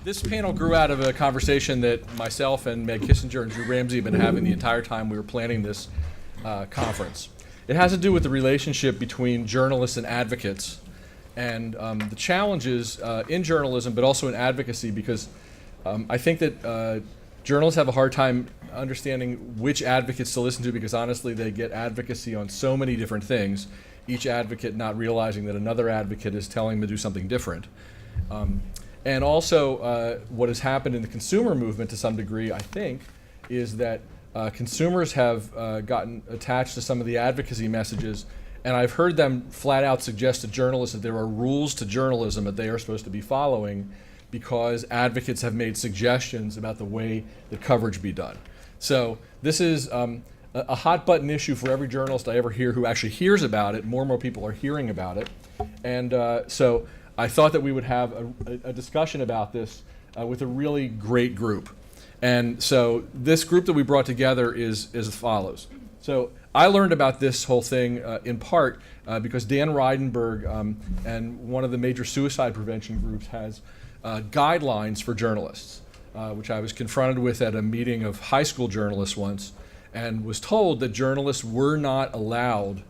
This panel grew out of a conversation that myself and Meg Kissinger and Drew Ramsey have been having the entire time we were planning this conference. It has to do with the relationship between journalists and advocates and the challenges in journalism, but also in advocacy, because I think that journalists have a hard time understanding which advocates to listen to, because honestly they get advocacy on so many different things, each advocate not realizing that another advocate is telling them to do something different. And also what has happened in the consumer movement to some degree, I think, is that consumers have gotten attached to some of the advocacy messages, and I've heard them flat out suggest to journalists that there are rules to journalism that they are supposed to be following because advocates have made suggestions about the way that coverage be done. So this is a hot button issue for every journalist I ever hear who actually hears about it. More and more people are hearing about it. And so I thought that we would have a discussion about this with a really great group. And so this group that we brought together is as follows. So I learned about this whole thing in part because Dan Reidenberg and one of the major suicide prevention groups has guidelines for journalists, which I was confronted with at a meeting of high school journalists once, and was told that journalists were not allowed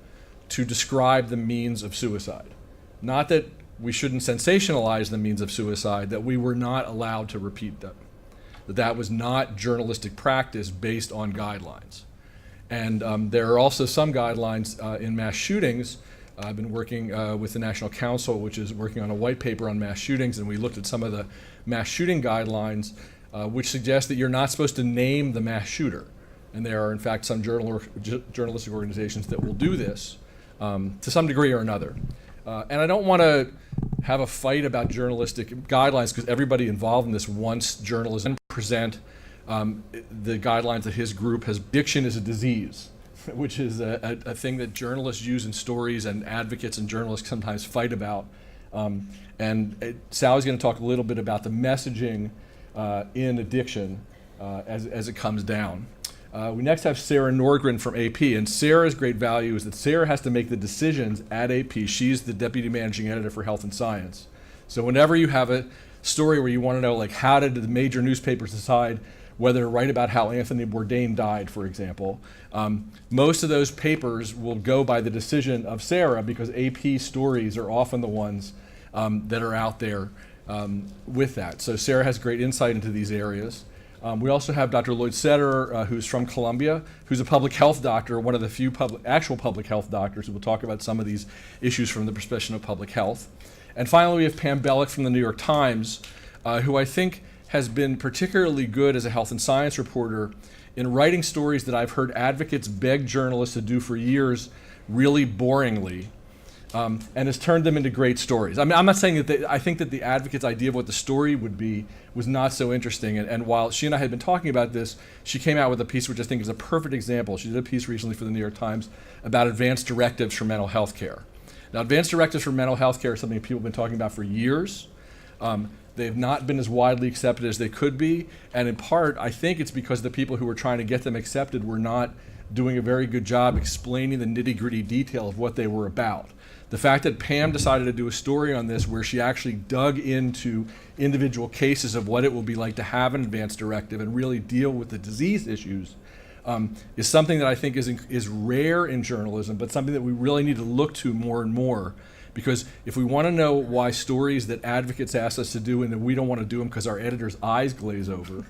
to describe the means of suicide. Not that we shouldn't sensationalize the means of suicide, that we were not allowed to repeat them. That was not journalistic practice based on guidelines. And there are also some guidelines in mass shootings. I've been working with the National Council, which is working on a white paper on mass shootings, and we looked at some of the mass shooting guidelines, which suggest that you're not supposed to name the mass shooter. And there are, in fact, some journalistic organizations that will do this to some degree or another. And I don't want to have a fight about journalistic guidelines, because everybody involved in this wants journalism to present the guidelines that his group has. Addiction is a disease, which is a thing that journalists use in stories, and advocates and journalists sometimes fight about. Sally's going to talk a little bit about the messaging in addiction as it comes down. We next have Sarah Nordgren from AP, and Sarah's great value is that Sarah has to make the decisions at AP. She's the deputy managing editor for Health and Science. So whenever you have a story where you want to know, like, how did the major newspapers decide whether to write about how Anthony Bourdain died, for example, most of those papers will go by the decision of Sarah, because AP stories are often the ones that are out there with that. So Sarah has great insight into these areas. We also have Dr. Lloyd Sederer, who's from Columbia, who's a public health doctor, one of the few actual public health doctors who will talk about some of these issues from the perspective of public health. And finally, we have Pam Belluck from the New York Times, who I think has been particularly good as a health and science reporter in writing stories that I've heard advocates beg journalists to do for years really boringly, and has turned them into great stories. I mean, I'm not saying that I think that the advocate's idea of what the story would be was not so interesting. And while she and I had been talking about this, she came out with a piece which I think is a perfect example. She did a piece recently for the New York Times about advanced directives for mental health care. Now, advanced directives for mental health care is something people have been talking about for years. They've not been as widely accepted as they could be. And in part, I think it's because the people who were trying to get them accepted were not doing a very good job explaining the nitty-gritty detail of what they were about. The fact that Pam decided to do a story on this where she actually dug into individual cases of what it will be like to have an advanced directive and really deal with the disease issues is something that I think is rare in journalism, but something that we really need to look to more and more. Because if we want to know why stories that advocates ask us to do and that we don't want to do them because our editor's eyes glaze over,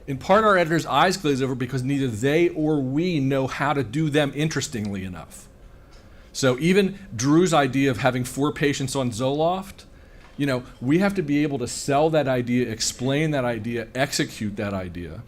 in part our editor's eyes glaze over because neither they or we know how to do them interestingly enough. So even Drew's idea of having 4 patients on Zoloft, we have to be able to sell that idea, explain that idea, execute that idea.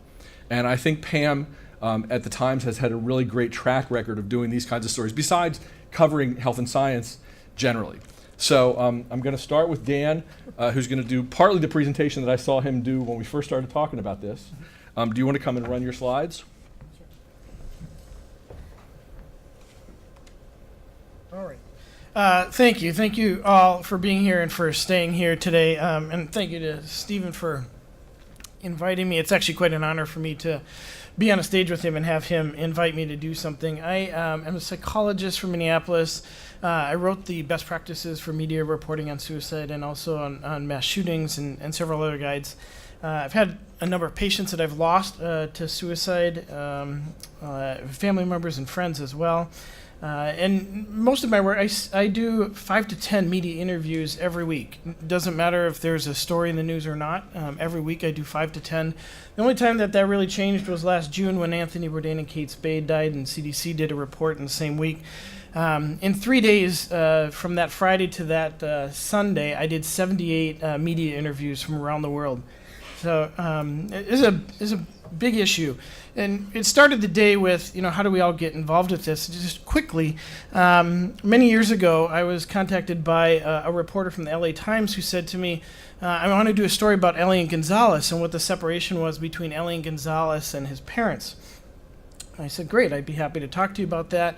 And I think Pam at the Times has had a really great track record of doing these kinds of stories, besides covering health and science generally. So I'm going to start with Dan, who's going to do partly the presentation that I saw him do when we first started talking about this. Do you want to come and run your slides? All right. Thank you. Thank you all for being here and for staying here today. And thank you to Stephen for inviting me. It's actually quite an honor for me to be on a stage with him and have him invite me to do something. I am a psychologist from Minneapolis. I wrote the best practices for media reporting on suicide and also on mass shootings and several other guides. I've had a number of patients that I've lost to suicide, family members and friends as well. And most of my work, I do 5 to 10 media interviews every week. It doesn't matter if there's a story in the news or not. Every week I do 5 to 10. The only time that really changed was last June when Anthony Bourdain and Kate Spade died, and CDC did a report in the same week. In 3 days, from that Friday to that Sunday, I did 78 media interviews from around the world. So it is a big issue. And it started the day with, how do we all get involved with this? Just quickly, many years ago, I was contacted by a reporter from the LA Times who said to me, I want to do a story about Elian Gonzalez and what the separation was between Elian Gonzalez and his parents. I said, great, I'd be happy to talk to you about that.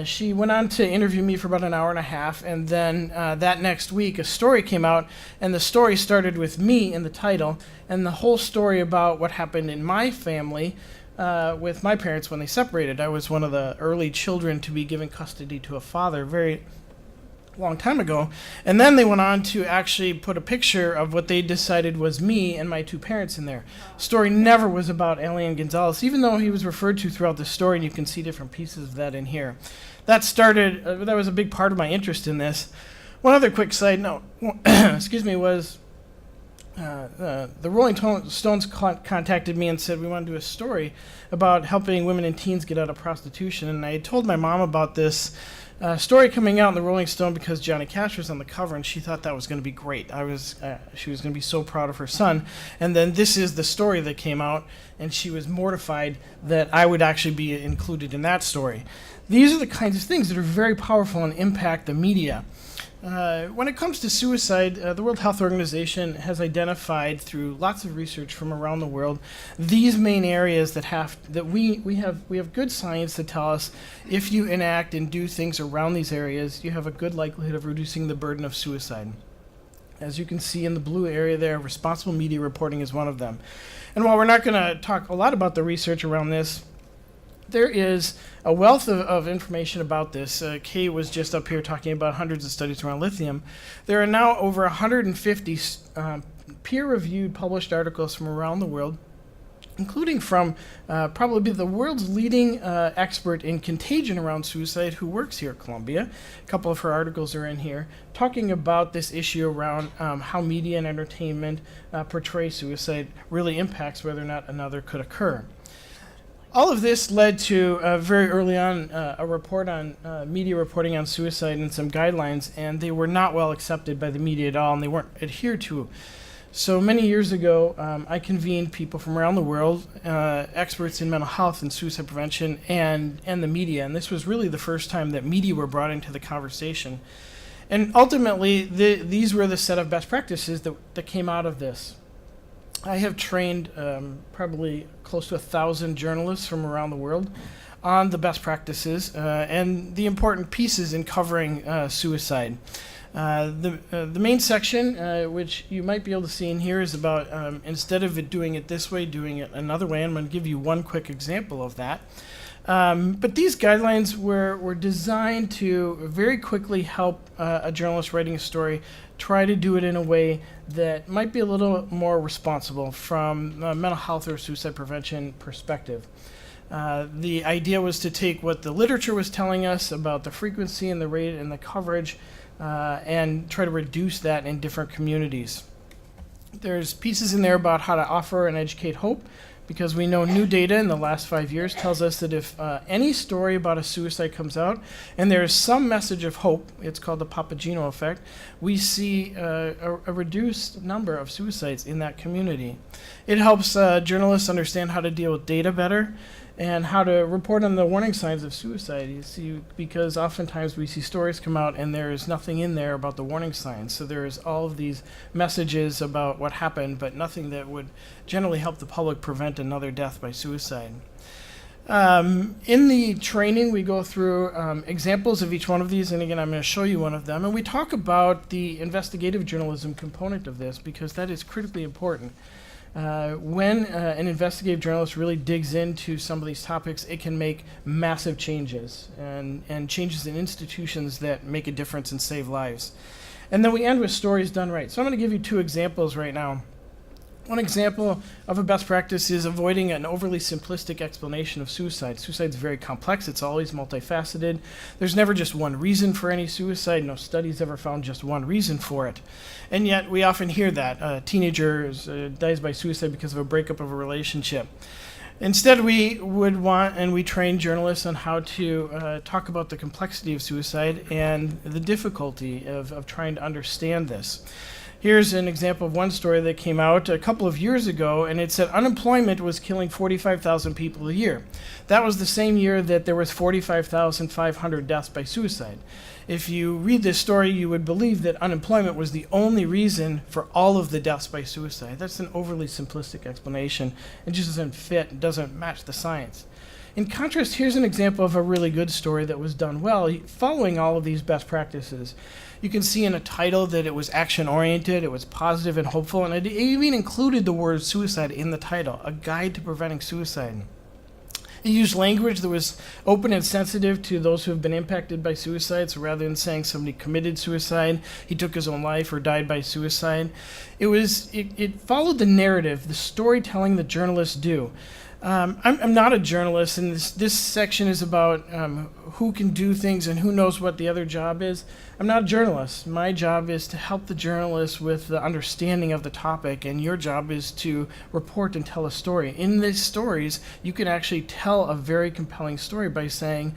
She went on to interview me for about an hour and a half, and then that next week a story came out, and the story started with me in the title, and the whole story about what happened in my family with my parents when they separated. I was one of the early children to be given custody to a father very long time ago, and then they went on to actually put a picture of what they decided was me and my two parents in there. Story never was about Elian Gonzalez, even though he was referred to throughout the story, and you can see different pieces of that in here. That was a big part of my interest in this. One other quick side note, was the Rolling Stones contacted me and said we want to do a story about helping women and teens get out of prostitution, and I had told my mom about this story coming out in the Rolling Stone because Johnny Cash was on the cover, and she thought that was going to be great. She was going to be so proud of her son. And then this is the story that came out, and she was mortified that I would actually be included in that story. These are the kinds of things that are very powerful and impact the media. When it comes to suicide, the World Health Organization has identified through lots of research from around the world these main areas that we have good science to tell us if you enact and do things around these areas, you have a good likelihood of reducing the burden of suicide. As you can see in the blue area there, responsible media reporting is one of them. And while we're not going to talk a lot about the research around this, there is a wealth of information about this. Kay was just up here talking about hundreds of studies around lithium. There are now over 150 peer-reviewed published articles from around the world, including from probably the world's leading expert in contagion around suicide who works here at Columbia. A couple of her articles are in here, talking about this issue around how media and entertainment portray suicide really impacts whether or not another could occur. All of this led to very early on a report on media reporting on suicide and some guidelines, and they were not well accepted by the media at all, and they weren't adhered to. So many years ago, I convened people from around the world, experts in mental health and suicide prevention, and the media, and this was really the first time that media were brought into the conversation. And ultimately, these were the set of best practices that came out of this. I have trained probably close to 1,000 journalists from around the world on the best practices and the important pieces in covering suicide. The main section, which you might be able to see in here, is about instead of doing it this way, doing it another way. I'm going to give you one quick example of that. But these guidelines were designed to very quickly help a journalist writing a story try to do it in a way that might be a little more responsible from a mental health or suicide prevention perspective. The idea was to take what the literature was telling us about the frequency and the rate and the coverage and try to reduce that in different communities. There's pieces in there about how to offer and educate hope, because we know new data in the last 5 years tells us that if any story about a suicide comes out and there is some message of hope, it's called the Papageno effect, we see a reduced number of suicides in that community. It helps journalists understand how to deal with data better and how to report on the warning signs of suicide. You see, because oftentimes we see stories come out and there is nothing in there about the warning signs. So there is all of these messages about what happened, but nothing that would generally help the public prevent another death by suicide. In the training, we go through examples of each one of these, and again, I'm going to show you one of them. And we talk about the investigative journalism component of this, because that is critically important. when an investigative journalist really digs into some of these topics, it can make massive changes and changes in institutions that make a difference and save lives. And then we end with stories done right. So I'm going to give you 2 examples right now. One example of a best practice is avoiding an overly simplistic explanation of suicide. Suicide is very complex. It's always multifaceted. There's never just one reason for any suicide. No studies ever found just one reason for it. And yet we often hear that. A teenager dies by suicide because of a breakup of a relationship. Instead, we would want, and we train journalists on how to talk about the complexity of suicide and the difficulty of trying to understand this. Here's an example of one story that came out a couple of years ago, and it said unemployment was killing 45,000 people a year. That was the same year that there was 45,500 deaths by suicide. If you read this story, you would believe that unemployment was the only reason for all of the deaths by suicide. That's an overly simplistic explanation. It just doesn't fit, doesn't match the science. In contrast, here's an example of a really good story that was done well, following all of these best practices. You can see in a title that it was action-oriented, it was positive and hopeful, and it even included the word suicide in the title, a guide to preventing suicide. It used language that was open and sensitive to those who have been impacted by suicide, so rather than saying somebody committed suicide, he took his own life or died by suicide. It followed the narrative, the storytelling that journalists do. I'm not a journalist, and this section is about who can do things and who knows what the other job is. I'm not a journalist. My job is to help the journalist with the understanding of the topic, and your job is to report and tell a story. In these stories, you can actually tell a very compelling story by saying,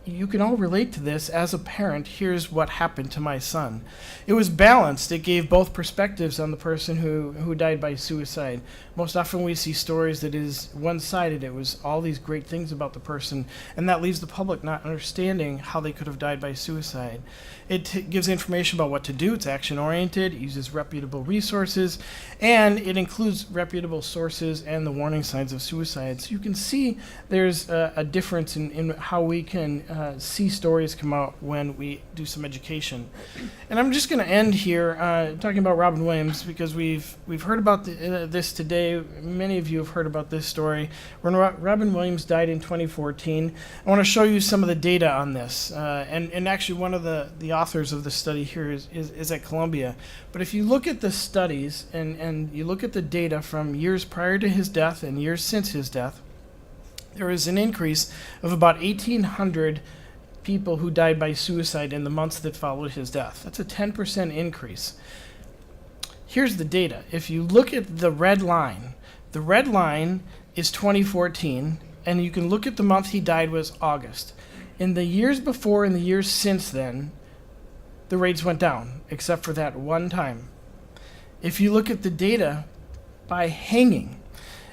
you can all relate to this. As a parent, here's what happened to my son. It was balanced. It gave both perspectives on the person who died by suicide. Most often we see stories that is one-sided. It was all these great things about the person, and that leaves the public not understanding how they could have died by suicide. It gives information about what to do. It's action-oriented. It uses reputable resources, and it includes reputable sources and the warning signs of suicide. So you can see there's a difference in how we can see stories come out when we do some education. And I'm just going to end here talking about Robin Williams, because we've heard about this today. Many of you have heard about this story. When Robin Williams died in 2014, I want to show you some of the data on this. And actually one of the authors of the study here is at Columbia. But if you look at the studies and you look at the data from years prior to his death and years since his death, there is an increase of about 1,800 people who died by suicide in the months that followed his death. That's a 10% increase. Here's the data. If you look at the red line is 2014, and you can look at the month he died was August. In the years before and the years since then, the rates went down, except for that one time. If you look at the data by hanging,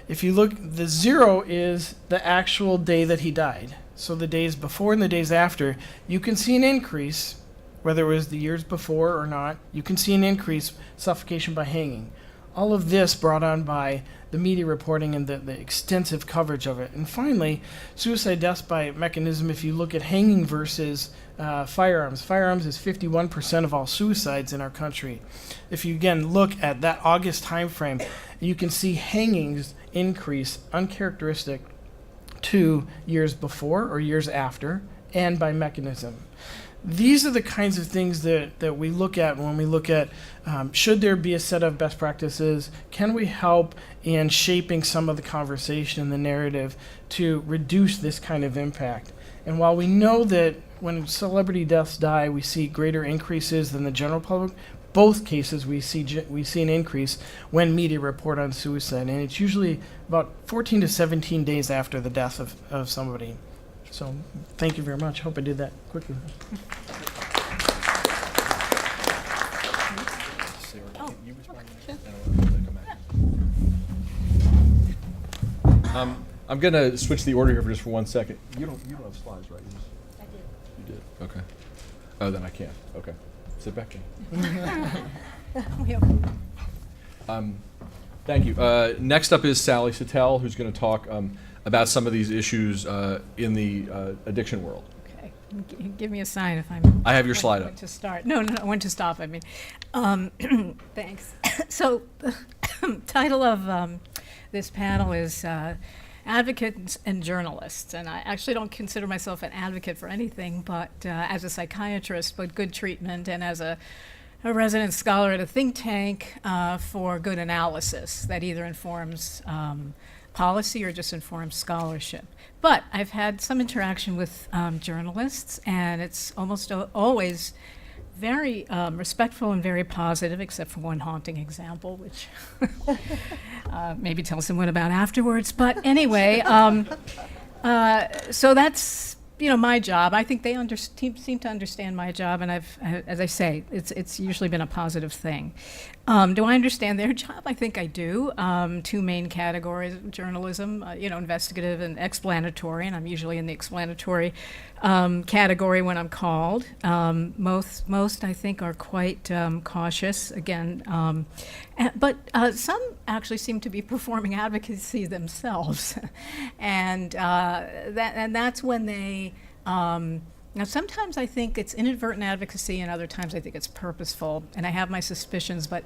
if you look, the 0 is the actual day that he died. So the days before and the days after, you can see an increase, whether it was the years before or not. You can see an increase, suffocation by hanging. All of this brought on by the media reporting and the extensive coverage of it. And finally, suicide deaths by mechanism, if you look at hanging versus firearms. Firearms is 51% of all suicides in our country. If you again look at that August time frame, you can see hangings increase uncharacteristic to years before or years after, and by mechanism. These are the kinds of things that we look at when we look at should there be a set of best practices? Can we help in shaping some of the conversation, the narrative, to reduce this kind of impact? And while we know that when celebrity deaths die, we see greater increases than the general public, both cases we see an increase when media report on suicide, and it's usually about 14 to 17 days after the death of somebody. So thank you very much. Hope I did that quickly. I'm going to switch the order here for just for 1 second. You don't have slides, right? I did. You did? Okay. Oh, then I can't. Okay. Sit back in. Thank you. Next up is Sally Satel, who's going to talk about some of these issues in the addiction world. Okay. Give me a sign if I'm... I have your slide up. When to start. No, when to stop, I mean. Thanks. So title of this panel is Advocates and Journalists. And I actually don't consider myself an advocate for anything, but as a psychiatrist, but good treatment, and as a resident scholar at a think tank for good analysis that either informs policy or just informs scholarship. But I've had some interaction with journalists, and it's almost always very respectful and very positive, except for one haunting example, which maybe tell someone about afterwards. But anyway, so that's my job. I think they seem to understand my job, and as I say, it's usually been a positive thing. Do I understand their job? I think I do. Two main categories of journalism, investigative and explanatory, and I'm usually in the explanatory category when I'm called. Most I think are quite cautious, again, but some actually seem to be performing advocacy themselves, and that's when they. Now, sometimes I think it's inadvertent advocacy, and other times I think it's purposeful, and I have my suspicions, but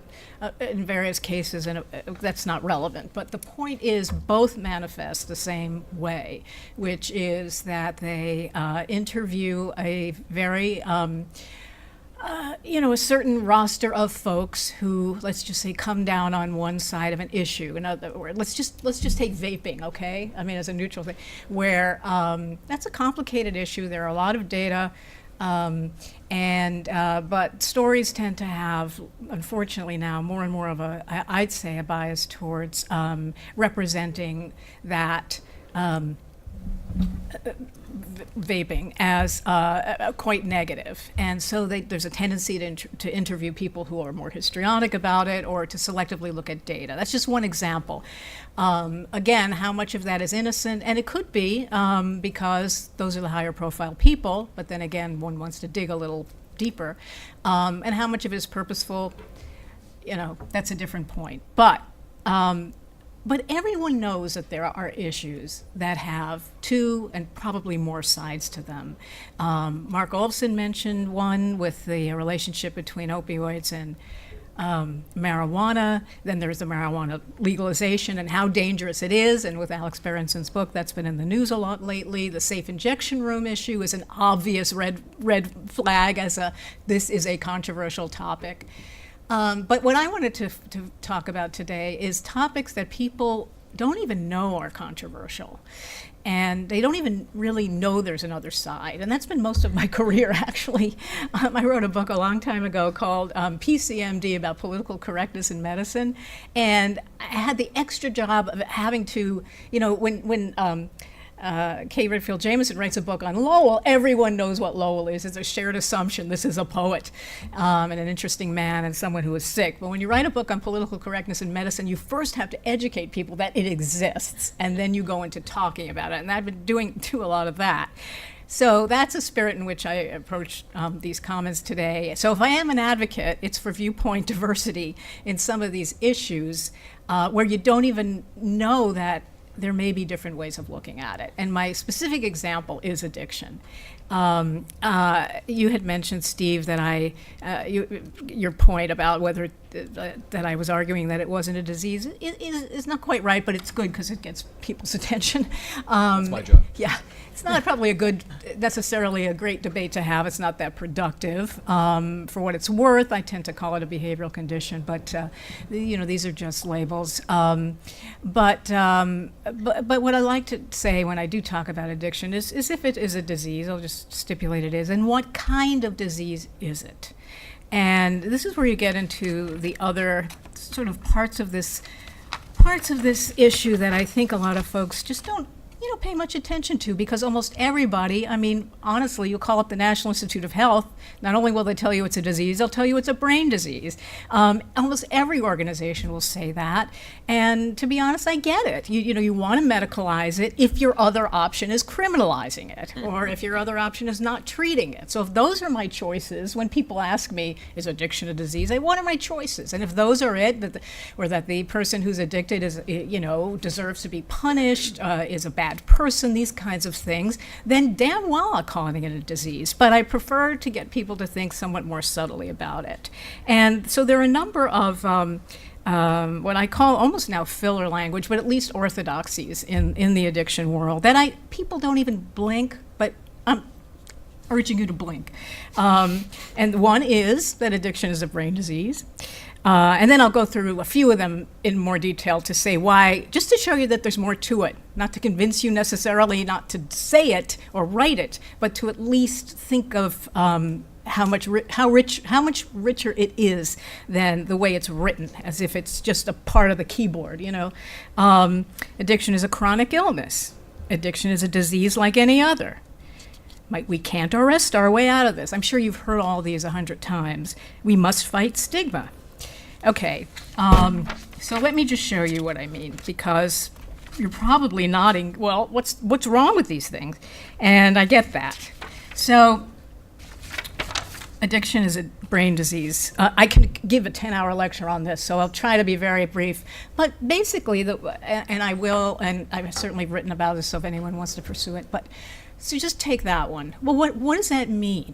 in various cases, and that's not relevant. But the point is, both manifest the same way, which is that they interview a very a certain roster of folks who, let's just say, come down on one side of an issue. In other words, let's just take vaping, okay? I mean, as a neutral thing, where that's a complicated issue. There are a lot of data, but stories tend to have, unfortunately now, more and more of I'd say, a bias towards representing that. Vaping as quite negative, and so there's a tendency to interview people who are more histrionic about it, or to selectively look at data. That's just one example. Again, how much of that is innocent, and it could be because those are the higher profile people, but then again, one wants to dig a little deeper, and how much of it is purposeful, that's a different point. But everyone knows that there are issues that have two and probably more sides to them. Mark Olson mentioned one with the relationship between opioids and marijuana. Then there's the marijuana legalization and how dangerous it is. And with Alex Berenson's book, that's been in the news a lot lately. The safe injection room issue is an obvious red flag as this is a controversial topic. But what I wanted to talk about today is topics that people don't even know are controversial. And they don't even really know there's another side. And that's been most of my career, actually. I wrote a book a long time ago called PCMD, about political correctness in medicine. And I had the extra job of having to, when Kay Redfield Jamison writes a book on Lowell, everyone knows what Lowell is. It's a shared assumption. This is a poet and an interesting man and someone who is sick. But when you write a book on political correctness in medicine, you first have to educate people that it exists, and then you go into talking about it. And I've been doing a lot of that. So that's a spirit in which I approach these comments today. So if I am an advocate, it's for viewpoint diversity in some of these issues where you don't even know that there may be different ways of looking at it. And my specific example is addiction. You had mentioned, Steve, that your point about whether that I was arguing that it wasn't a disease is not quite right, but it's good because it gets people's attention. That's my job. Yeah, it's not probably necessarily a great debate to have. It's not that productive. For what it's worth, I tend to call it a behavioral condition, but these are just labels. But what I like to say when I do talk about addiction is if it is a disease, I'll just stipulate it is, and what kind of disease is it? And this is where you get into the other sort of parts of this issue that I think a lot of folks just don't pay much attention to, because almost everybody, honestly, you call up the National Institute of Health, not only will they tell you it's a disease, they'll tell you it's a brain disease. Almost every organization will say that. And to be honest, I get it. You want to medicalize it if your other option is criminalizing it, or if your other option is not treating it. So if those are my choices, when people ask me, is addiction a disease, what are my choices? And if those are it, or that the person who's addicted is, deserves to be punished, is a bad person, these kinds of things, then damn well I'm calling it a disease. But I prefer to get people to think somewhat more subtly about it. And so there are a number of what I call almost now filler language, but at least orthodoxies in the addiction world that people don't even blink, but I'm urging you to blink. And one is that addiction is a brain disease. And then I'll go through a few of them in more detail to say why, just to show you that there's more to it, not to convince you necessarily not to say it or write it, but to at least think of how much richer it is than the way it's written, as if it's just a part of the keyboard, you know. Addiction is a chronic illness. Addiction is a disease like any other. We can't arrest our way out of this. I'm sure you've heard all these 100 times. We must fight stigma. Okay, so let me just show you what I mean, because you're probably nodding, well, what's wrong with these things? And I get that. So addiction is a brain disease. I can give a 10-hour lecture on this, so I'll try to be very brief. But basically, and I will, and I've certainly written about this, so if anyone wants to pursue it. But so just take that one. Well, what does that mean?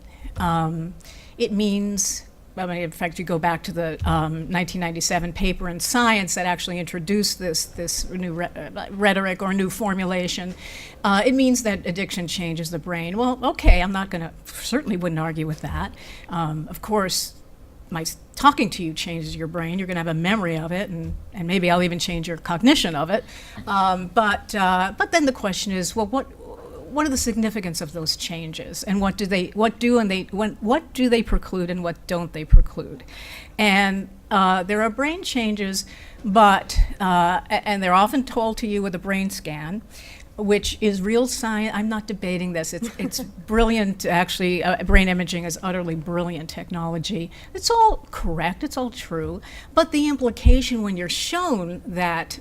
It means, I mean, in fact, you go back to the 1997 paper in Science that actually introduced this new rhetoric or new formulation. It means that addiction changes the brain. Well, okay, I'm not going to, certainly wouldn't argue with that. Of course, my talking to you changes your brain. You're going to have a memory of it, and maybe I'll even change your cognition of it. But then the question is, well, what are the significance of those changes, and what do they preclude, and what don't they preclude? And there are brain changes, but and they're often told to you with a brain scan, which is real science. I'm not debating this. It's brilliant, actually. Brain imaging is utterly brilliant technology. It's all correct. It's all true. But the implication when you're shown that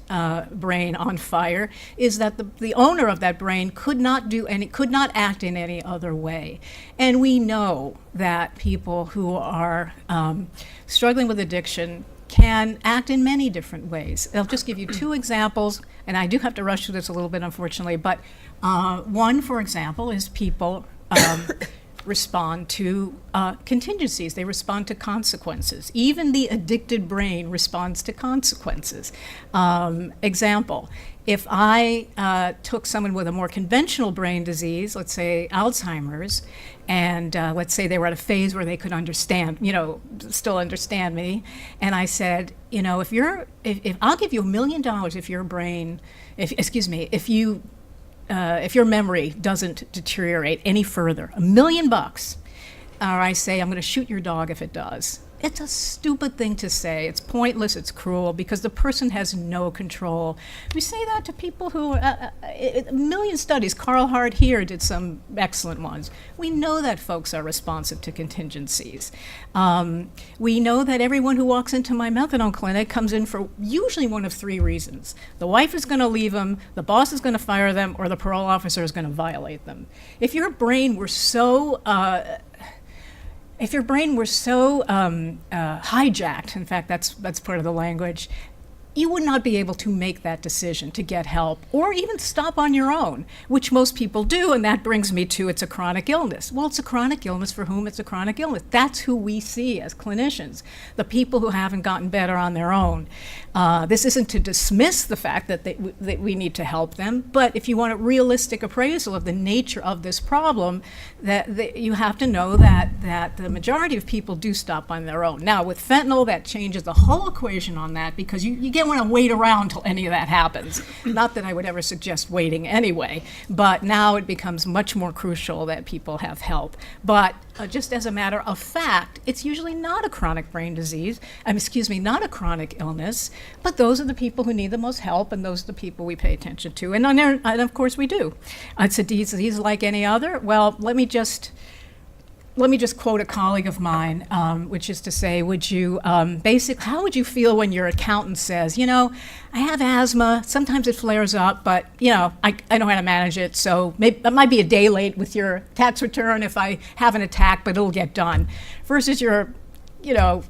brain on fire is that the owner of that brain could not act in any other way. And we know that people who are struggling with addiction can act in many different ways. I'll just give you two examples, and I do have to rush through this a little bit, unfortunately, but one, for example, is people respond to contingencies. They respond to consequences. Even the addicted brain responds to consequences. Example, if I took someone with a more conventional brain disease, let's say Alzheimer's, and let's say they were at a phase where they could understand, still understand me, and I said, if I'll give you $1 million if your brain, if your memory doesn't deteriorate any further, $1 million, or I say I'm going to shoot your dog if it does. It's a stupid thing to say. It's pointless. It's cruel because the person has no control. We say that to people who, a million studies. Carl Hart here did some excellent ones. We know that folks are responsive to contingencies. We know that everyone who walks into my methadone clinic comes in for usually one of three reasons. The wife is going to leave them, the boss is going to fire them, or the parole officer is going to violate them. If your brain were so hijacked, in fact, that's part of the language, you would not be able to make that decision to get help or even stop on your own, which most people do, and that brings me to it's a chronic illness. Well, it's a chronic illness for whom it's a chronic illness. That's who we see as clinicians, the people who haven't gotten better on their own. This isn't to dismiss the fact that we need to help them, but if you want a realistic appraisal of the nature of this problem, that you have to know that the majority of people do stop on their own. Now, with fentanyl, that changes the whole equation on that because you get want to wait around till any of that happens. Not that I would ever suggest waiting anyway, but now it becomes much more crucial that people have help. But just as a matter of fact, it's usually not a chronic brain disease, not a chronic illness, but those are the people who need the most help, and those are the people we pay attention to. And of course we do. It's a disease like any other. Well, let me just quote a colleague of mine, which is to say, how would you feel when your accountant says, I have asthma, sometimes it flares up, but, I know how to manage it, so maybe I might be a day late with your tax return if I have an attack, but it'll get done. Versus your,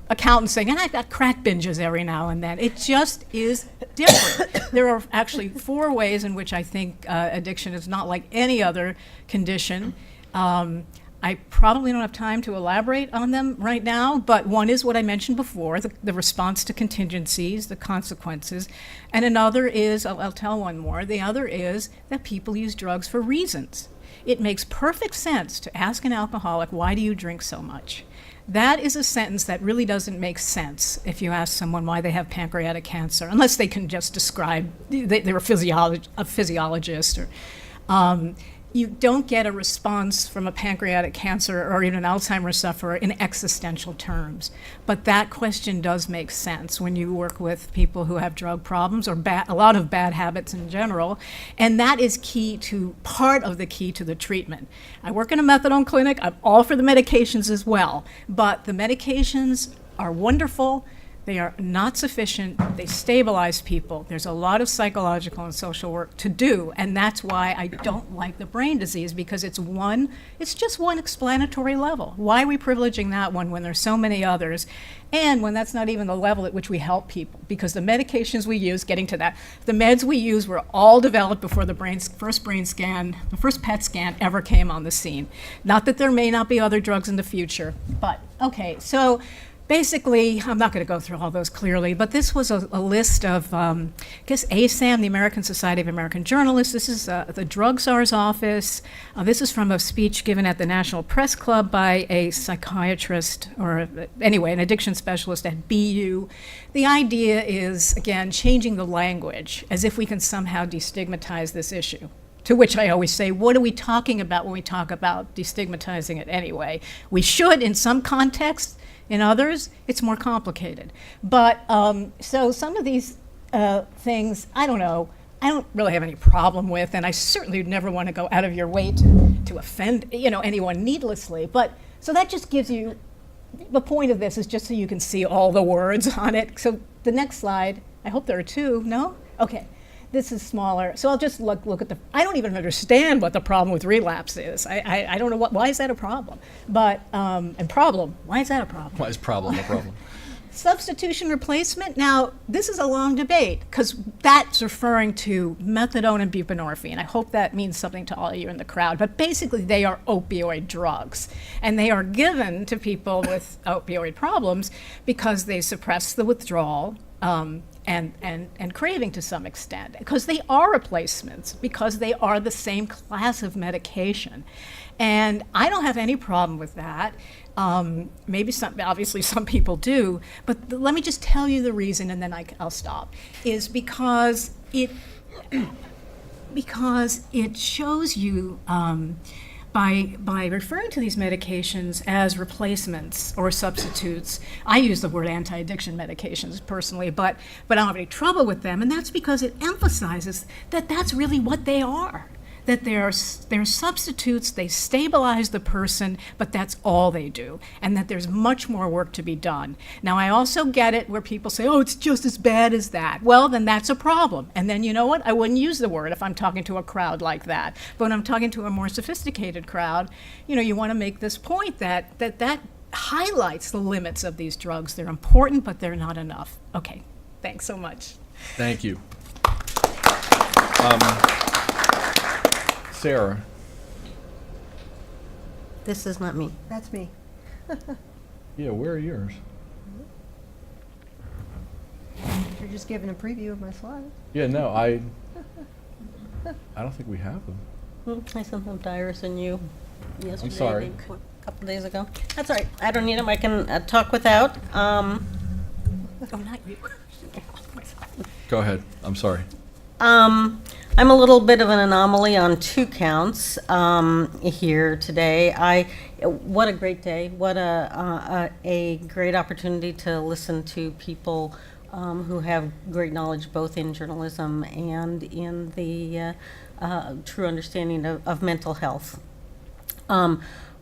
accountant saying, and I've got crack binges every now and then. It just is different. There are actually 4 ways in which I think addiction is not like any other condition. I probably don't have time to elaborate on them right now, but one is what I mentioned before, the response to contingencies, the consequences. And another is, I'll tell one more, the other is that people use drugs for reasons. It makes perfect sense to ask an alcoholic, why do you drink so much? That is a sentence that really doesn't make sense if you ask someone why they have pancreatic cancer, unless they can just describe, they're a physiologist. Or, you don't get a response from a pancreatic cancer or even an Alzheimer's sufferer in existential terms. But that question does make sense when you work with people who have drug problems or a lot of bad habits in general. And that is part of the key to the treatment. I work in a methadone clinic. I'm all for the medications as well. But the medications are wonderful. They are not sufficient. They stabilize people. There's a lot of psychological and social work to do, and that's why I don't like the brain disease, because it's just one explanatory level. Why are we privileging that one when there's so many others, and when that's not even the level at which we help people? Because the medications we use, getting to that, the meds we use were all developed before the first PET scan ever came on the scene. Not that there may not be other drugs in the future, but okay, so basically, I'm not going to go through all those clearly, but this was a list of, I guess, ASAM, the American Society of American Journalists. This is the Drug Czar's office. This is from a speech given at the National Press Club by a psychiatrist, or anyway, an addiction specialist at BU. The idea is, again, changing the language as if we can somehow destigmatize this issue. To which I always say, what are we talking about when we talk about destigmatizing it anyway? We should in some contexts. In others, it's more complicated. But so some of these things, I don't really have any problem with, and I certainly would never want to go out of your way to offend anyone needlessly. But so that just gives you, the point of this is just so you can see all the words on it. So the next slide, I hope there are two, no? Okay. This is smaller, so I'll just look at I don't even understand what the problem with relapse is. I don't know why is that a problem? But, and problem, why is that a problem? Why is problem a problem? Substitution replacement, now this is a long debate because that's referring to methadone and buprenorphine. I hope that means something to all of you in the crowd, but basically they are opioid drugs, and they are given to people with opioid problems because they suppress the withdrawal, and craving to some extent, because they are replacements, because they are the same class of medication. And I don't have any problem with that. Obviously some people do, but let me just tell you the reason, and then I'll stop, is because it shows you, by referring to these medications as replacements or substitutes. I use the word anti-addiction medications personally, but I don't have any trouble with them, and that's because it emphasizes that that's really what they are. That they're substitutes, they stabilize the person, but that's all they do, and that there's much more work to be done. Now, I also get it where people say, oh, it's just as bad as that. Well, then that's a problem. And then, you know what? I wouldn't use the word if I'm talking to a crowd like that. But when I'm talking to a more sophisticated crowd, you want to make this point that highlights the limits of these drugs. They're important, but they're not enough. Okay, thanks so much. Thank you. Sarah. This is not me. That's me. Yeah, where are yours? You're just giving a preview of my slides. Yeah, no, I don't think we have them. I sent them to Iris and you yesterday. I'm sorry. I think, a couple days ago. That's all right. I don't need them. I can talk without. Oh, not you. Go ahead. I'm sorry. I'm a little bit of an anomaly on two counts here today. What a great day. What a great opportunity to listen to people who have great knowledge both in journalism and in the true understanding of mental health. I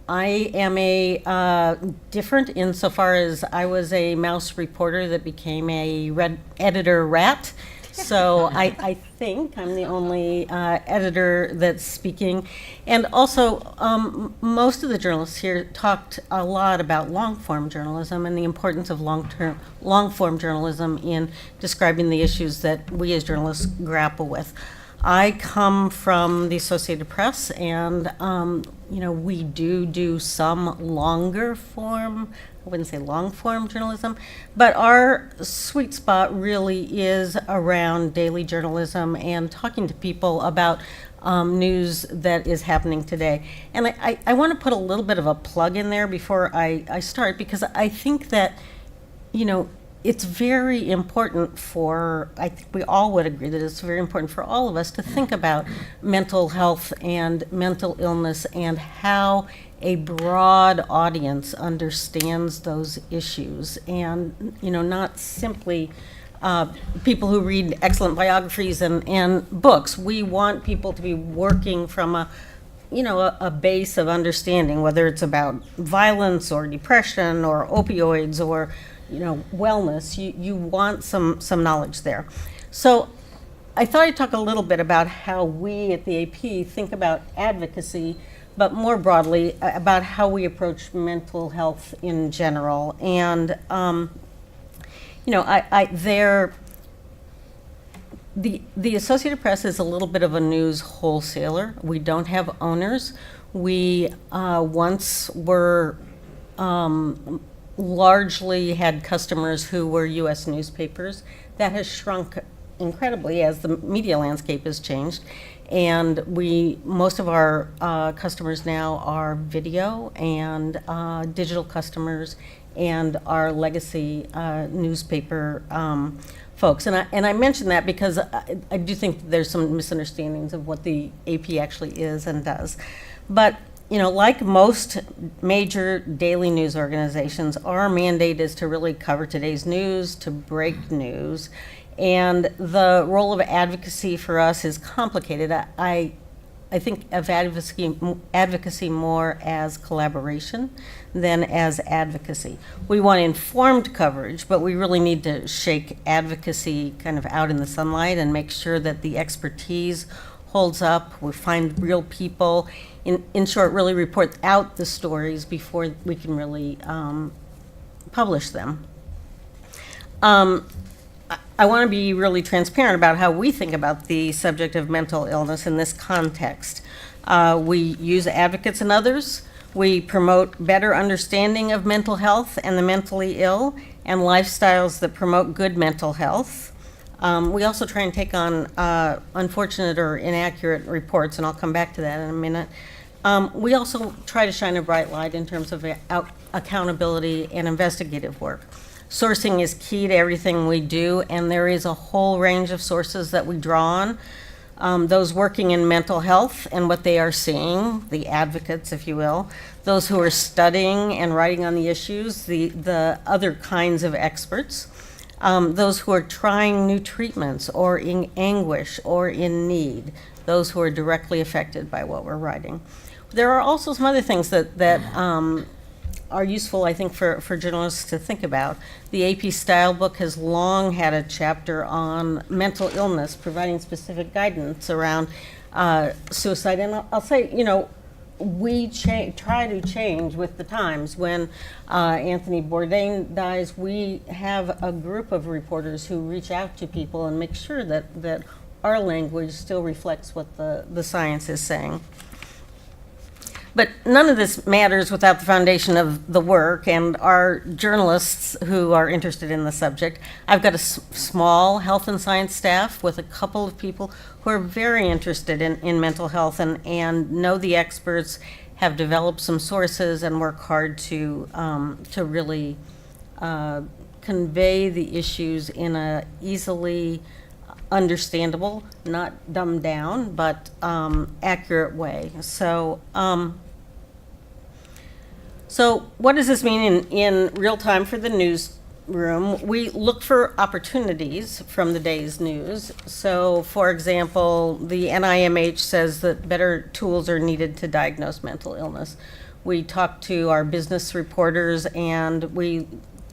am a different insofar as I was a mouse reporter that became a red editor rat. So I think I'm the only editor that's speaking. And also, most of the journalists here talked a lot about long-form journalism and the importance of long-form journalism in describing the issues that we as journalists grapple with. I come from the Associated Press, and we do some longer form. I wouldn't say long form journalism, but our sweet spot really is around daily journalism and talking to people about news that is happening today. And I want to put a little bit of a plug in there before I start, because I think that, it's very important I think we all would agree that it's very important for all of us to think about mental health and mental illness and how a broad audience understands those issues, and, not simply people who read excellent biographies and books. We want people to be working from a base of understanding, whether it's about violence or depression or opioids or wellness. You want some knowledge there. So I thought I'd talk a little bit about how we at the AP think about advocacy, but more broadly about how we approach mental health in general. And the Associated Press is a little bit of a news wholesaler. We don't have owners. We once were largely had customers who were U.S. newspapers. That has shrunk incredibly as the media landscape has changed. And most of our customers now are video and digital customers and our legacy newspaper folks. And I mention that because I do think there's some misunderstandings of what the AP actually is and does. But like most major daily news organizations, our mandate is to really cover today's news, to break news. And the role of advocacy for us is complicated. I think of advocacy more as collaboration than as advocacy. We want informed coverage, but we really need to shake advocacy kind of out in the sunlight and make sure that the expertise holds up. We find real people. In short, really report out the stories before we can really publish them. I want to be really transparent about how we think about the subject of mental illness in this context. We use advocates and others. We promote better understanding of mental health and the mentally ill and lifestyles that promote good mental health. We also try and take on unfortunate or inaccurate reports, and I'll come back to that in a minute. We also try to shine a bright light in terms of accountability and investigative work. Sourcing is key to everything we do, and there is a whole range of sources that we draw on. Those working in mental health and what they are seeing, the advocates, if you will, those who are studying and writing on the issues, the other kinds of experts, those who are trying new treatments or in anguish or in need, those who are directly affected by what we're writing. There are also some other things that are useful, I think, for journalists to think about. The AP Style book has long had a chapter on mental illness, providing specific guidance around suicide. And I'll say, we try to change with the times. When Anthony Bourdain dies, we have a group of reporters who reach out to people and make sure that our language still reflects what the science is saying. But none of this matters without the foundation of the work and our journalists who are interested in the subject. I've got a small health and science staff with a couple of people who are very interested in mental health and know the experts, have developed some sources, and work hard to really convey the issues in a easily understandable, not dumbed down, but accurate way. So what does this mean in real time for the newsroom? We look for opportunities from the day's news. So, for example, the NIMH says that better tools are needed to diagnose mental illness. We talk to our business reporters, and we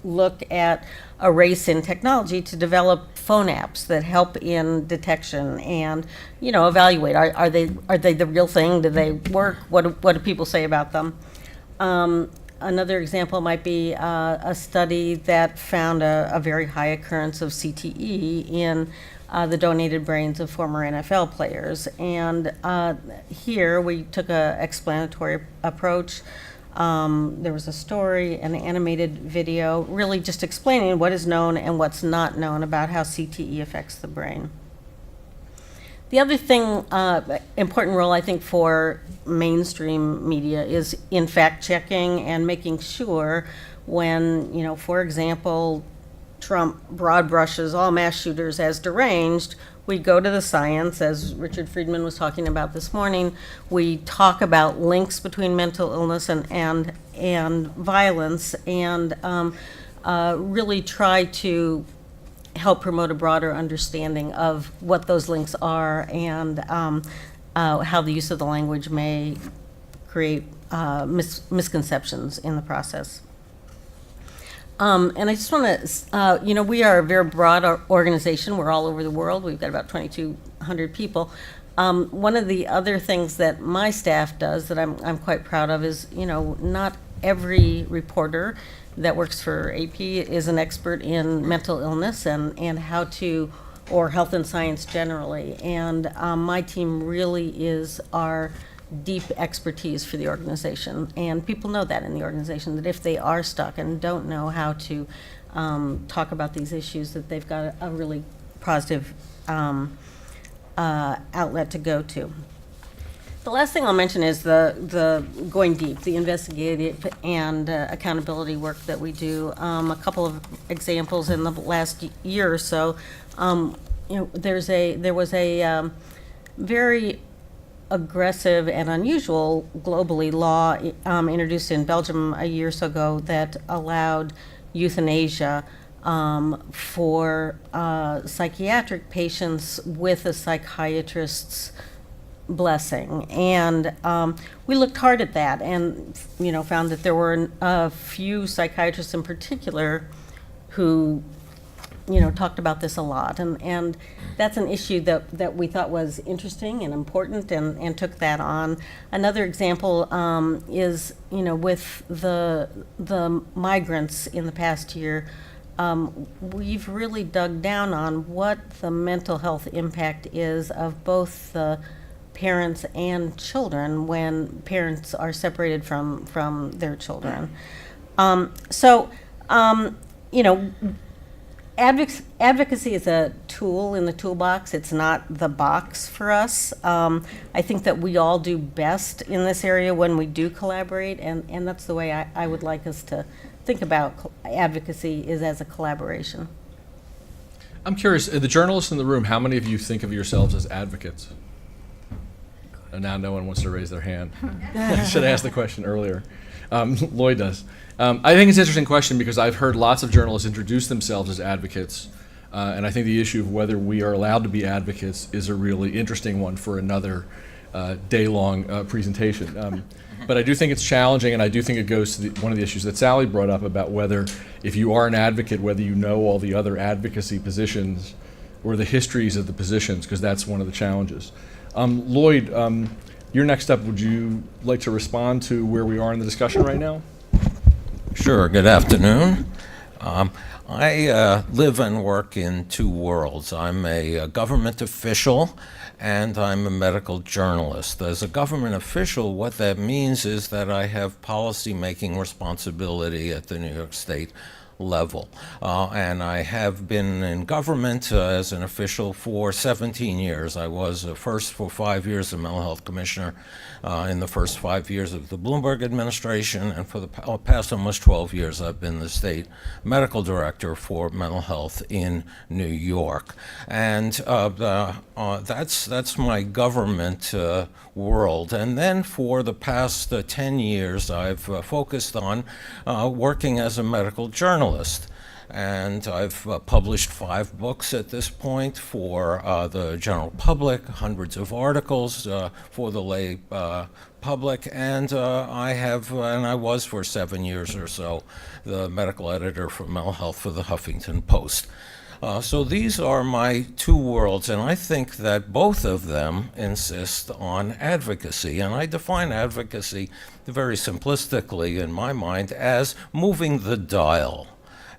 look at a race in technology to develop phone apps that help in detection and, evaluate. Are they the real thing? Do they work? What do people say about them? Another example might be a study that found a very high occurrence of CTE in the donated brains of former NFL players. And here we took an explanatory approach. There was a story, an animated video, really just explaining what is known and what's not known about how CTE affects the brain. The other thing, important role I think for mainstream media is in fact-checking and making sure when, for example, Trump broad brushes all mass shooters as deranged, we go to the science, as Richard Friedman was talking about this morning. We talk about links between mental illness and violence, and really try to help promote a broader understanding of what those links are and how the use of the language may create misconceptions in the process. And I just want to, we are a very broad organization. We're all over the world. We've got about 2,200 people. One of the other things that my staff does that I'm quite proud of is, not every reporter that works for AP is an expert in mental illness and how to, or health and science generally. And my team really is our deep expertise for the organization. And people know that in the organization, that if they are stuck and don't know how to talk about these issues, that they've got a really positive outlet to go to. The last thing I'll mention is the going deep, the investigative and accountability work that we do. A couple of examples in the last year or so. There was a very aggressive and unusual globally law introduced in Belgium a year or so ago that allowed euthanasia for psychiatric patients with a psychiatrist's blessing. And we looked hard at that and found that there were a few psychiatrists in particular who talked about this a lot, and that's an issue that we thought was interesting and important, and took that on. Another example is with the migrants in the past year. We've really dug down on what the mental health impact is of both the parents and children when parents are separated from their children. Advocacy is a tool in the toolbox. It's not the box for us. I think that we all do best in this area when we do collaborate, and that's the way I would like us to think about advocacy, is as a collaboration. I'm curious, the journalists in the room, how many of you think of yourselves as advocates? And now no one wants to raise their hand. I should have asked the question earlier. Lloyd does. I think it's an interesting question because I've heard lots of journalists introduce themselves as advocates, and I think the issue of whether we are allowed to be advocates is a really interesting one for another day-long presentation. But I do think it's challenging, and I do think it goes to one of the issues that Sally brought up about whether, if you are an advocate, whether you know all the other advocacy positions or the histories of the positions, because that's one of the challenges. Lloyd, your next up, would you like to respond to where we are in the discussion right now? Sure, good afternoon. I live and work in two worlds. I'm a government official and I'm a medical journalist. As a government official, what that means is that I have policy-making responsibility at the New York State level. And I have been in government as an official for 17 years. I was first for 5 years a mental health commissioner in the first 5 years of the Bloomberg administration, and for the past almost 12 years I've been the state medical director for mental health in New York. And that's my government world. And then for the past 10 years I've focused on working as a medical journalist. And I've published 5 books at this point for the general public, hundreds of articles for the lay public, and I was for 7 years or so the medical editor for mental health for the Huffington Post. So these are my two worlds, and I think that both of them insist on advocacy. And I define advocacy very simplistically in my mind as moving the dial,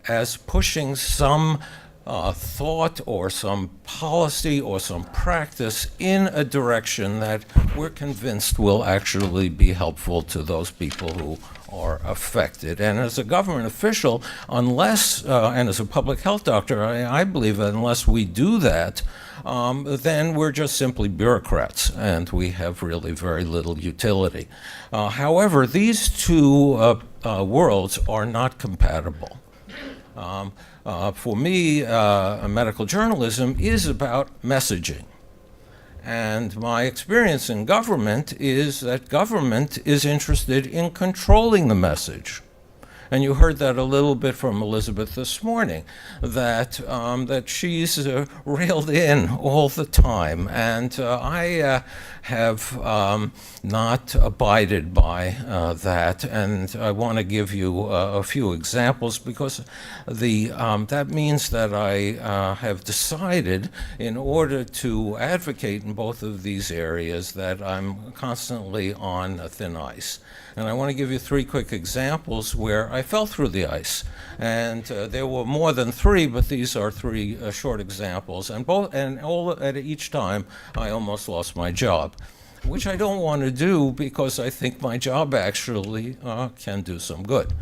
as pushing some thought or some policy or some practice in a direction that we're convinced will actually be helpful to those people who are affected. And as a government official, unless, and as a public health doctor, I believe that unless we do that, then we're just simply bureaucrats, and we have really very little utility. However, these two worlds are not compatible. For me, medical journalism is about messaging. And my experience in government is that government is interested in controlling the message. And you heard that a little bit from Elizabeth this morning, that that she's railed in all the time, and I have not abided by that. And I want to give you a few examples, because that means that I have decided, in order to advocate in both of these areas, that I'm constantly on thin ice. And I want to give you three quick examples where I fell through the ice. And there were more than three, but these are three short examples. And at each time, I almost lost my job, which I don't want to do, because I think my job actually can do some good.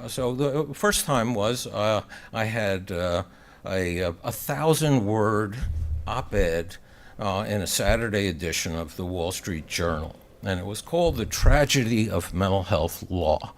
So the first time was I had a 1,000-word op-ed in a Saturday edition of the Wall Street Journal. And it was called The Tragedy of Mental Health Law.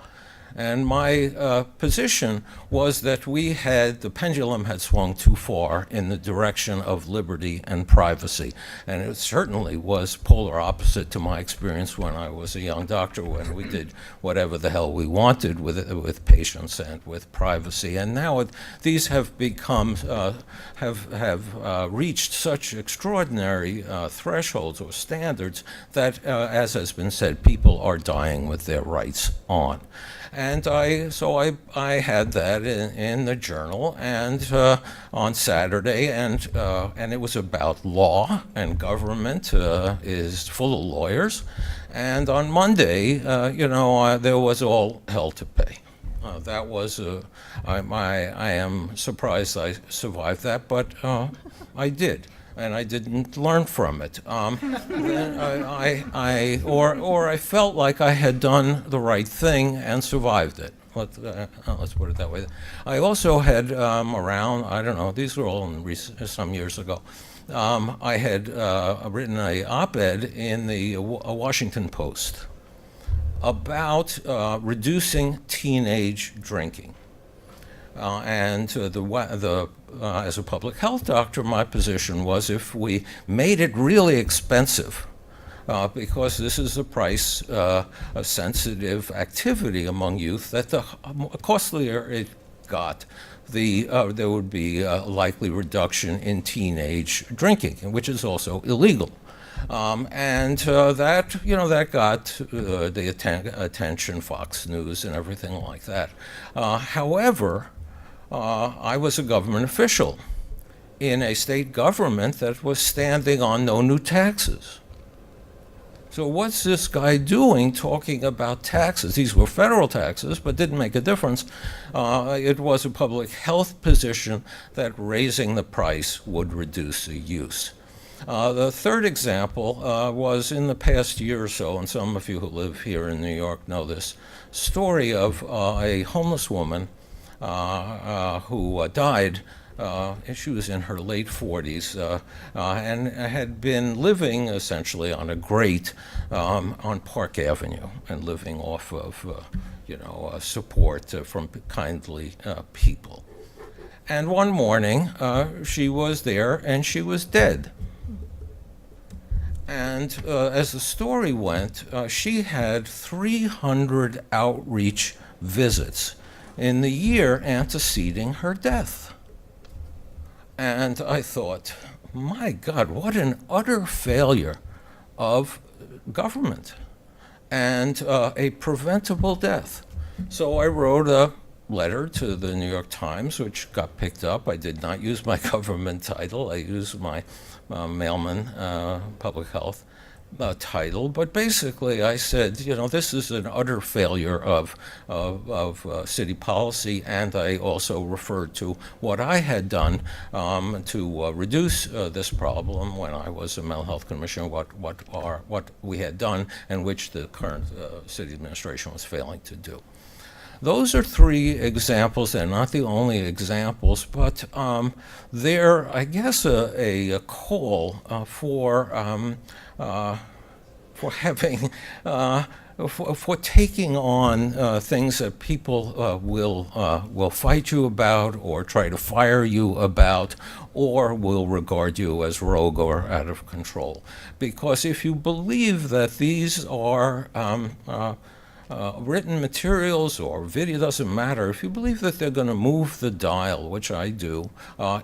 And my position was that the pendulum had swung too far in the direction of liberty and privacy. And it certainly was polar opposite to my experience when I was a young doctor, when we did whatever the hell we wanted with patients and with privacy. And now these have become, have reached such extraordinary thresholds or standards that, as has been said, people are dying with their rights on. And so I had that in the journal, and on Saturday, and it was about law, and government is full of lawyers. And on Monday, there was all hell to pay. That was I am surprised I survived that, but I did. And I didn't learn from it. Then I felt like I had done the right thing and survived it. Let's put it that way. I also had around, I don't know, these were all some years ago. I had written an op-ed in the Washington Post about reducing teenage drinking. As a public health doctor, my position was, if we made it really expensive, because this is a price-sensitive activity among youth, that the costlier it got, there would be a likely reduction in teenage drinking, which is also illegal. That got the attention, Fox News and everything like that. However, I was a government official in a state government that was standing on no new taxes. So what's this guy doing talking about taxes? These were federal taxes, but didn't make a difference. It was a public health position that raising the price would reduce the use. The third example was in the past year or so, and some of you who live here in New York know this story of a homeless woman who died. She was in her late 40s and had been living essentially on a grate on Park Avenue, and living off of support from kindly people. And one morning she was there and she was dead. And as the story went, she had 300 outreach visits in the year anteceding her death. And I thought, my God, what an utter failure of government, and a preventable death. So I wrote letter to the New York Times, which got picked up. I did not use my government title. I used my mailman public health title. But basically, I said, this is an utter failure of city policy, and I also referred to what I had done to reduce this problem when I was a mental health commissioner, what we had done, and which the current city administration was failing to do. Those are three examples. They're not the only examples, but they're, I guess, a call for having, for taking on things that people will fight you about, or try to fire you about, or will regard you as rogue or out of control. Because if you believe that these are written materials or video, doesn't matter, if you believe that they're going to move the dial, which I do,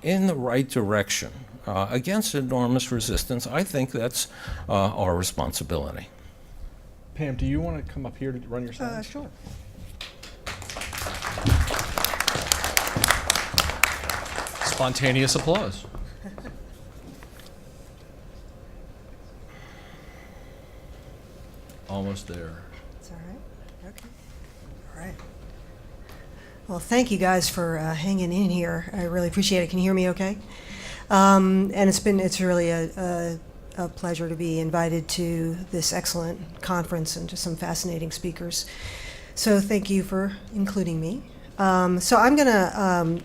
in the right direction, against enormous resistance, I think that's our responsibility. Pam, do you want to come up here to run your slides? Sure. Spontaneous applause. Almost there. It's all right. Okay. All right. Well, thank you guys for hanging in here. I really appreciate it. Can you hear me okay? And it's really a pleasure to be invited to this excellent conference and to some fascinating speakers. So thank you for including me. So I'm going to,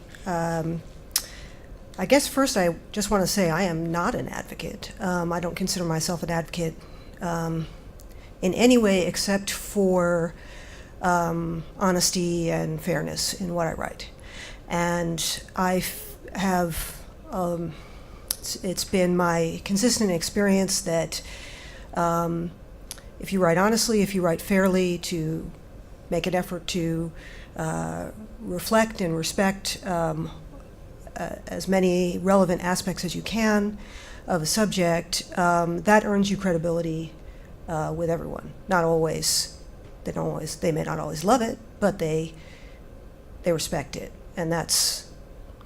I guess first I just want to say I am not an advocate. I don't consider myself an advocate in any way except for honesty and fairness in what I write. And I have, it's been my consistent experience that if you write honestly, if you write fairly, to make an effort to reflect and respect as many relevant aspects as you can of a subject, that earns you credibility with everyone. Not always, they may not always love it, but they respect it, and that's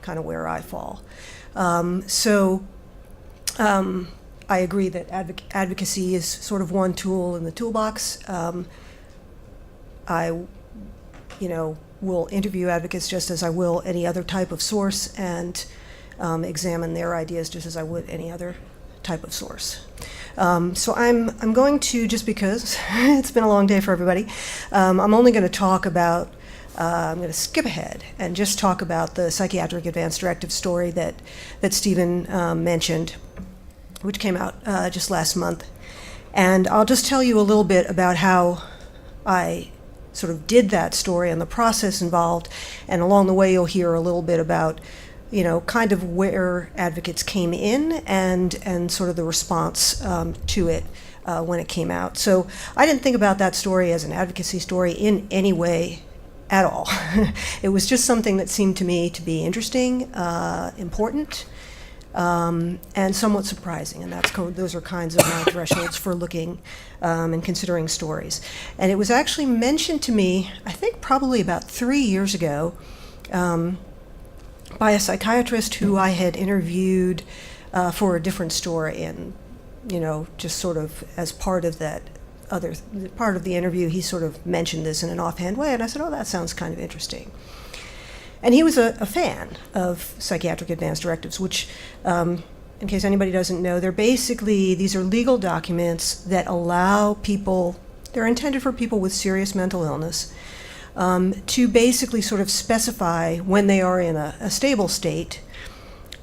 kind of where I fall. I agree that advocacy is sort of one tool in the toolbox. I, will interview advocates just as I will any other type of source, and examine their ideas just as I would any other type of source. So I'm going to, just because it's been a long day for everybody, I'm only going to talk about, I'm going to skip ahead and just talk about the Psychiatric Advance Directive story that Stephen mentioned, which came out just last month. And I'll just tell you a little bit about how I sort of did that story and the process involved, and along the way you'll hear a little bit about kind of where advocates came in and sort of the response to it when it came out. So I didn't think about that story as an advocacy story in any way at all. It was just something that seemed to me to be interesting, important, and somewhat surprising. And those are kinds of my thresholds for looking and considering stories. And it was actually mentioned to me, I think probably about 3 years ago, by a psychiatrist who I had interviewed for a different story, and just sort of as part of that part of the interview, he sort of mentioned this in an offhand way, and I said, oh, that sounds kind of interesting. And he was a fan of Psychiatric Advance Directives, which, in case anybody doesn't know, these are legal documents that allow people, they're intended for people with serious mental illness, to basically sort of specify, when they are in a stable state,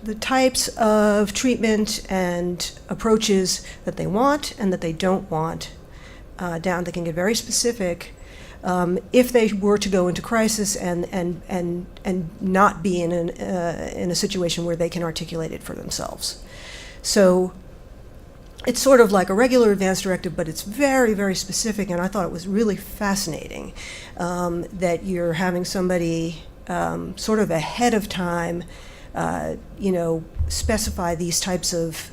the types of treatment and approaches that they want and that they don't want. They can get very specific if they were to go into crisis and not be in a situation where they can articulate it for themselves. So it's sort of like a regular advance directive, but it's very, very specific, and I thought it was really fascinating that you're having somebody sort of ahead of time, specify these types of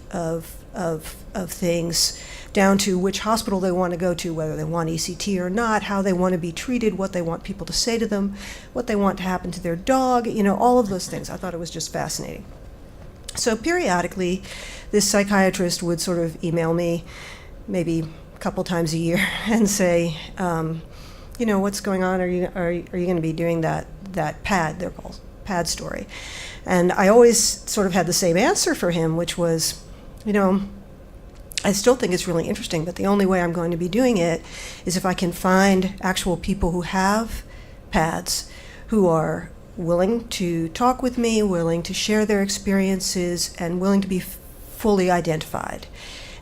of things, down to which hospital they want to go to, whether they want ECT or not, how they want to be treated, what they want people to say to them, what they want to happen to their dog, all of those things. I thought it was just fascinating. So periodically, this psychiatrist would sort of email me, maybe a couple times a year, and say, what's going on? Are you going to be doing that PAD? They're called PAD story. And I always sort of had the same answer for him, which was, I still think it's really interesting, but the only way I'm going to be doing it is if I can find actual people who have PADs, who are willing to talk with me, willing to share their experiences, and willing to be fully identified.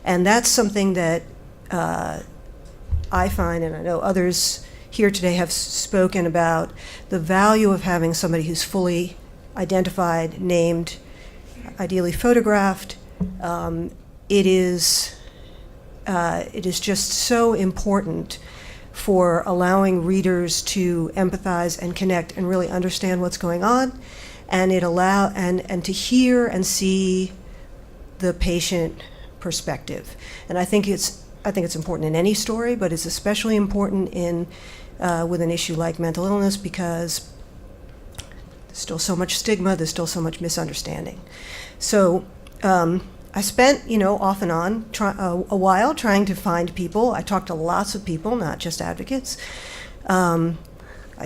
And that's something that I find, and I know others here today have spoken about, the value of having somebody who's fully identified, named, ideally photographed. It is just so important for allowing readers to empathize and connect and really understand what's going on, and and to hear and see the patient perspective. And I think it's important in any story, but it's especially important in with an issue like mental illness, because there's still so much stigma, there's still so much misunderstanding. So I spent, off and on, a while trying to find people. I talked to lots of people, not just advocates. I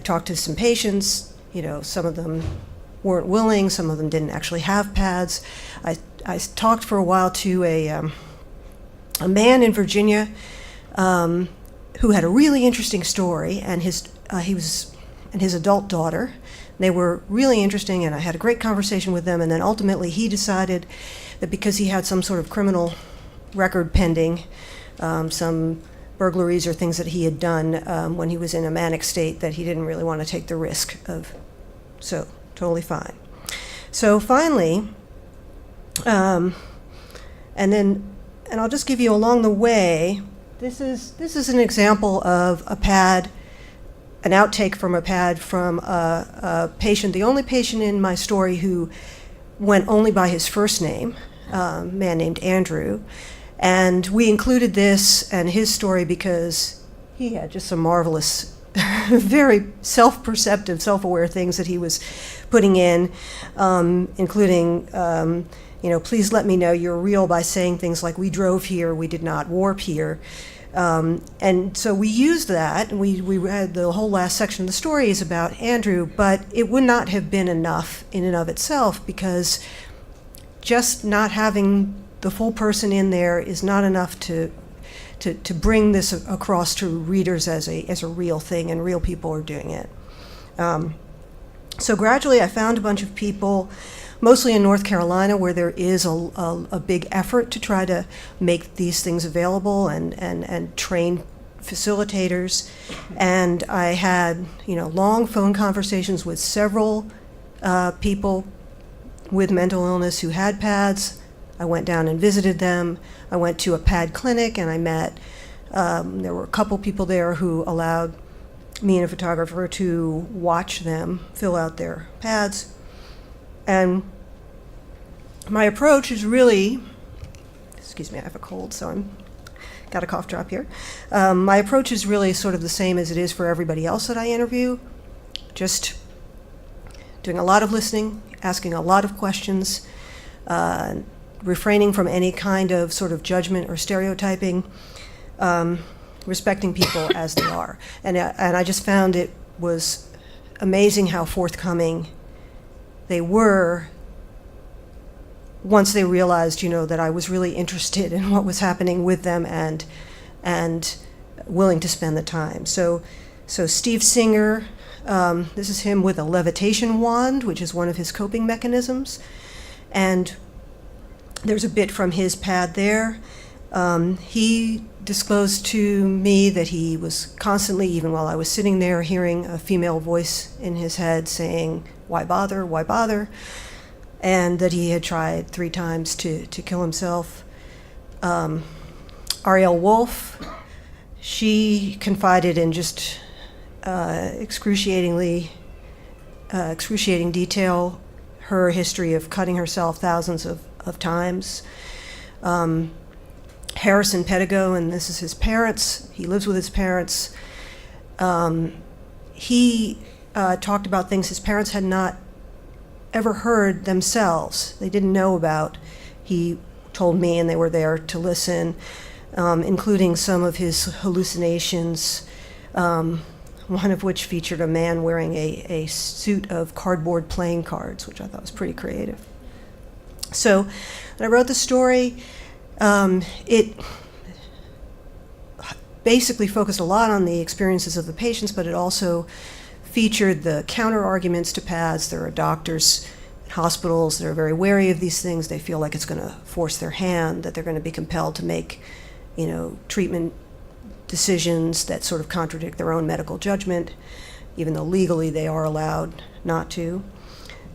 talked to some patients. Some of them weren't willing, some of them didn't actually have PADs. I talked for a while to a man in Virginia who had a really interesting story, and his adult daughter. They were really interesting, and I had a great conversation with them, and then ultimately he decided that because he had some sort of criminal record pending, some burglaries or things that he had done when he was in a manic state, that he didn't really want to take the risk of. So, totally fine. So finally, and I'll just give you along the way, this is an example of a PAD, an outtake from a PAD from a patient, the only patient in my story who went only by his first name, a man named Andrew. And we included this and his story because he had just some marvelous, very self-perceptive, self-aware things that he was putting in, including, please let me know you're real by saying things like, we drove here, we did not warp here. And so we used that, and we read the whole last section of the story is about Andrew, but it would not have been enough in and of itself, because just not having the full person in there is not enough to bring this across to readers as a real thing, and real people are doing it. So gradually I found a bunch of people, mostly in North Carolina, where there is a big effort to try to make these things available and train facilitators. And I had, long phone conversations with several people with mental illness who had PADs. I went down and visited them. I went to a PAD clinic, and I met, there were a couple people there who allowed me and a photographer to watch them fill out their PADs. And my approach is really, excuse me, I have a cold, so I'm got a cough drop here. My approach is really sort of the same as it is for everybody else that I interview. Just doing a lot of listening, asking a lot of questions, refraining from any kind of sort of judgment or stereotyping, respecting people as they are. And I just found it was amazing how forthcoming they were once they realized, that I was really interested in what was happening with them and willing to spend the time. So Steve Singer, this is him with a levitation wand, which is one of his coping mechanisms. And there's a bit from his PAD there. He disclosed to me that he was constantly, even while I was sitting there, hearing a female voice in his head saying, "Why bother? Why bother?" And that he had tried 3 times to kill himself. Arielle Wolf, she confided in just excruciating detail her history of cutting herself thousands of times. Harrison Pedigo, and this is his parents. He lives with his parents. He talked about things his parents had not ever heard themselves. They didn't know about. He told me, and they were there to listen, including some of his hallucinations, one of which featured a man wearing a suit of cardboard playing cards, which I thought was pretty creative. So when I wrote the story, it basically focused a lot on the experiences of the patients, but it also featured the counter-arguments to PADS. There are doctors and hospitals that are very wary of these things. They feel like it's going to force their hand, that they're going to be compelled to make, treatment decisions that sort of contradict their own medical judgment, even though legally they are allowed not to.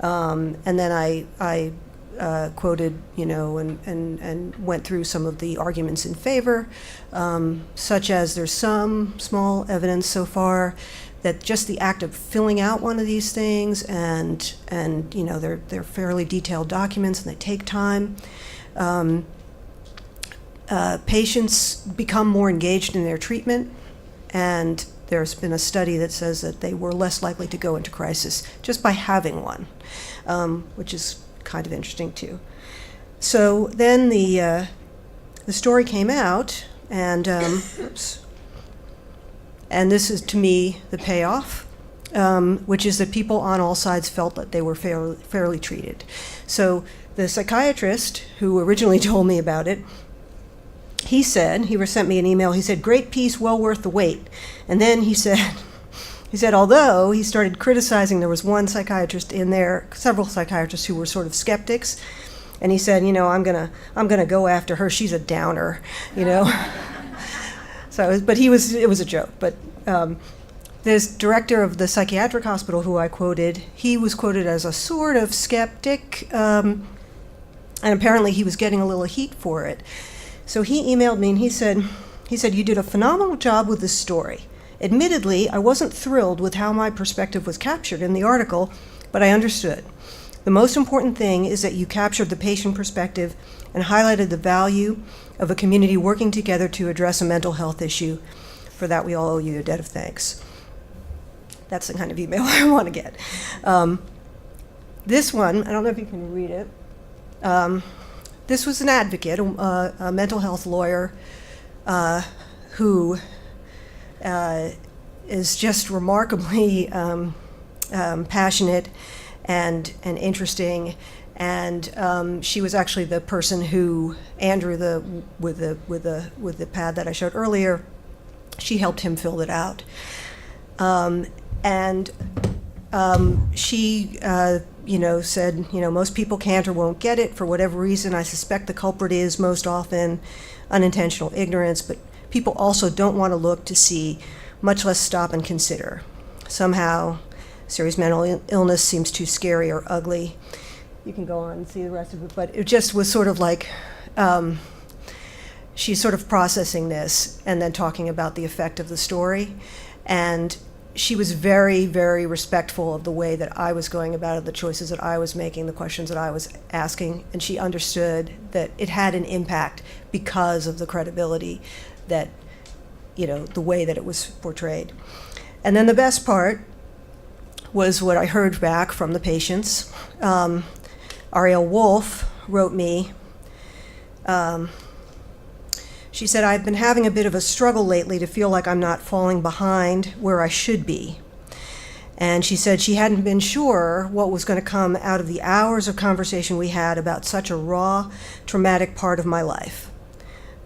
And then I quoted, and went through some of the arguments in favor, such as there's some small evidence so far that just the act of filling out one of these things, and they're fairly detailed documents and they take time. Patients become more engaged in their treatment, and there's been a study that says that they were less likely to go into crisis just by having one, which is kind of interesting too. So then the story came out, and and this is to me the payoff, which is that people on all sides felt that they were fairly treated. So the psychiatrist who originally told me about it, he sent me an email. He said, "Great piece, well worth the wait." And then he said, although he started criticizing, there was one psychiatrist in there, several psychiatrists who were sort of skeptics, and he said, I'm gonna go after her. She's a downer, So, but it was a joke. But this director of the psychiatric hospital who I quoted, he was quoted as a sort of skeptic, and apparently he was getting a little heat for it. So he emailed me and he said, "You did a phenomenal job with this story. Admittedly, I wasn't thrilled with how my perspective was captured in the article, but I understood. The most important thing is that you captured the patient perspective and highlighted the value of a community working together to address a mental health issue. For that, we all owe you a debt of thanks." That's the kind of email I want to get. This one, I don't know if you can read it. This was an advocate, a mental health lawyer, who is just remarkably passionate and interesting, and she was actually the person who Andrew, with the pad that I showed earlier, she helped him fill it out, and she said, most people can't or won't get it for whatever reason. I suspect the culprit is most often unintentional ignorance, but people also don't want to look to see, much less stop and consider. Somehow, serious mental illness seems too scary or ugly. You can go on and see the rest of it, but it just was sort of like she's sort of processing this and then talking about the effect of the story. And she was very, very respectful of the way that I was going about it, the choices that I was making, the questions that I was asking, and she understood that it had an impact because of the credibility that, the way that it was portrayed. And then the best part was what I heard back from the patients. Ariel Wolf wrote me, she said, "I've been having a bit of a struggle lately to feel like I'm not falling behind where I should be." And she said she hadn't been sure what was going to come out of the hours of conversation we had about such a raw, traumatic part of my life.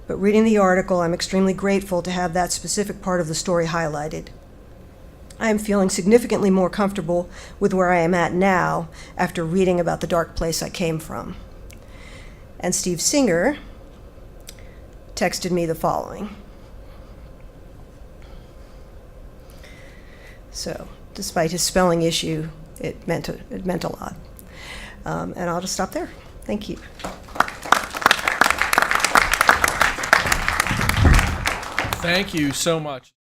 But reading the article, I'm extremely grateful to have that specific part of the story highlighted. I am feeling significantly more comfortable with where I am at now after reading about the dark place I came from. And Steve Singer texted me the following. So, despite his spelling issue, it meant a lot. And I'll just stop there. Thank you. Thank you so much.